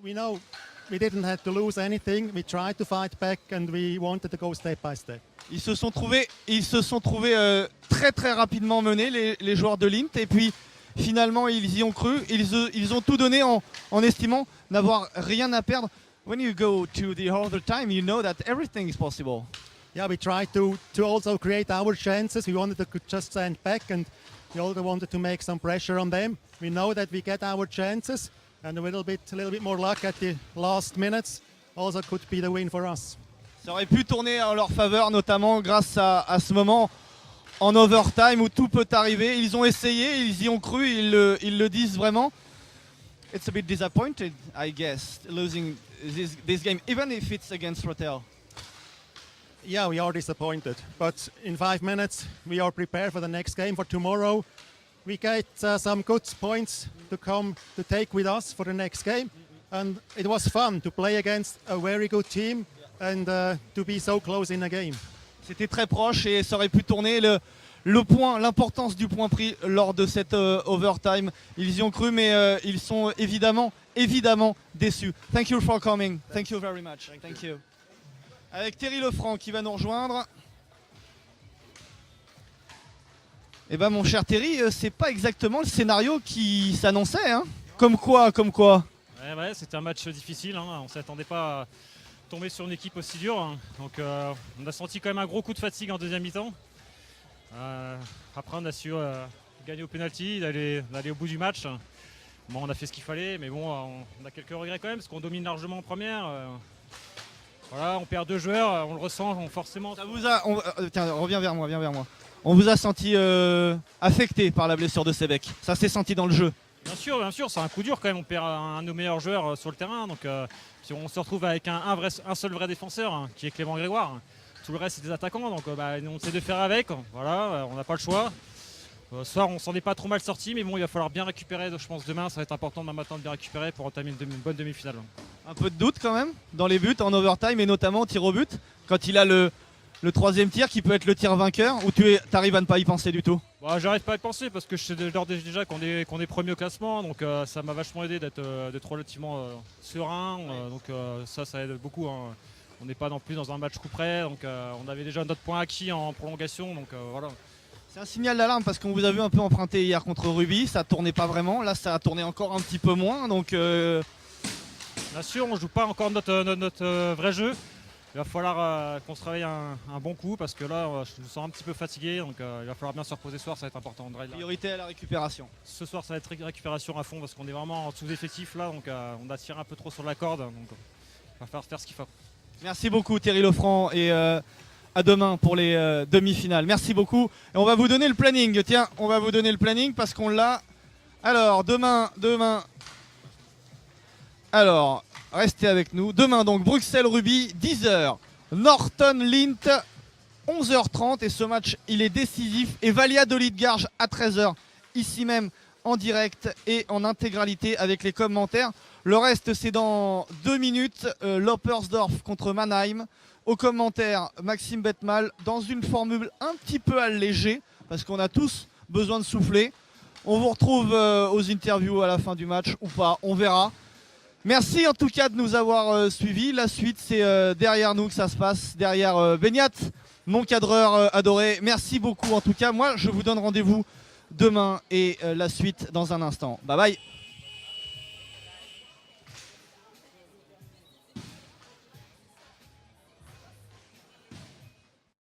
We know we didn't have to lose anything. We tried to fight back and we wanted to go step by step. Ils se sont trouvés très très rapidement menés, les joueurs de l'Int, et puis finalement ils y ont cru, ils ont tout donné en estimant n'avoir rien à perdre. When you go to the overtime, you know that everything is possible. Yeah, we tried to also create our chances. We wanted to just stand back and we also wanted to make some pressure on them. We know that we get our chances and a little bit more luck at the last minutes also could be the win for us. Ça aurait pu tourner en leur faveur, notamment grâce à ce moment en overtime où tout peut arriver. Ils ont essayé, ils y ont cru, ils le disent vraiment. It's a bit disappointed, I guess, losing this game, even if it's against Rotel. Yeah, we are disappointed, but in 5 minutes we are prepared for the next game for tomorrow. We get some good points to take with us for the next game, and it was fun to play against a very good team and to be so close in a game. C'était très proche et ça aurait pu tourner. L'importance du point pris lors de cette overtime, ils y ont cru, mais ils sont évidemment déçus. Thank you for coming. Thank you very much. Thank you. Avec Thierry Lefranc qui va nous rejoindre. Eh ben mon cher Thierry, c'est pas exactement le scénario qui s'annonçait, hein. Comme quoi. Ouais, c'était un match difficile, hein. On s'attendait pas à tomber sur une équipe aussi dure, hein. Donc on a senti quand même un gros coup de fatigue en deuxième mi-temps. Après on a su gagner au penalty, d'aller au bout du match. Bon, on a fait ce qu'il fallait, mais bon, on a quelques regrets quand même parce qu'on domine largement en première. Voilà, on perd 2 joueurs, on le ressent forcément. Ça vous a, tiens, reviens vers moi. On vous a senti affecté par la blessure de Sebek. Ça s'est senti dans le jeu. Bien sûr, c'est un coup dur quand même. On perd un de nos meilleurs joueurs sur le terrain. Donc si on se retrouve avec un seul vrai défenseur, hein, qui est Clément Grégoire. Tout le reste c'est des attaquants, donc on essaie de faire avec. Voilà, on n'a pas le choix. Ce soir on s'en est pas trop mal sorti, mais bon, il va falloir bien récupérer. Je pense demain ça va être important demain matin de bien récupérer pour entamer une bonne demi-finale. Un peu de doute quand même dans les buts en overtime et notamment au tir au but. Quand il a le troisième tir qui peut être le tir vainqueur, ou tu arrives à ne pas y penser du tout? J'arrive pas à y penser parce que je sais déjà qu'on est premier au classement, donc ça m'a vachement aidé d'être relativement serein. Donc ça aide beaucoup, hein. On n'est pas non plus dans un match coup près, donc on avait déjà notre point acquis en prolongation, donc voilà. C'est un signal d'alarme parce qu'on vous a vu un peu emprunter hier contre Ruby, ça tournait pas vraiment, là ça a tourné encore un petit peu moins, donc... Bien sûr, on joue pas encore notre vrai jeu. Il va falloir qu'on se réveille un bon coup parce que là je me sens un petit peu fatigué, donc il va falloir bien se reposer ce soir, ça va être important. Priorité à la récupération. Ce soir ça va être récupération à fond parce qu'on est vraiment en sous-effectif là, donc on a tiré un peu trop sur la corde, donc il va falloir faire ce qu'il faut. Merci beaucoup Thierry Lefranc et à demain pour les demi-finales. Merci beaucoup. Et on va vous donner le planning. Tiens, on va vous donner le planning parce qu'on l'a. Alors, demain. Alors, restez avec nous. Demain, donc, Bruxelles-Ruby, 10h. Norton-Lint, 11h30. Et ce match, il est décisif. Et Valladolid-Garges à 13h. Ici même, en direct et en intégralité avec les commentaires. Le reste, c'est dans 2 minutes. Loppersdorf contre Mannheim. Au commentaire, Maxime Betmal dans une formule un petit peu allégée parce qu'on a tous besoin de souffler. On vous retrouve aux interviews à la fin du match ou pas, on verra. Merci en tout cas de nous avoir suivis. La suite, c'est derrière nous que ça se passe, derrière Beignat, mon cadreur adoré. Merci beaucoup en tout cas. Moi, je vous donne rendez-vous demain et la suite dans un instant. Bye bye.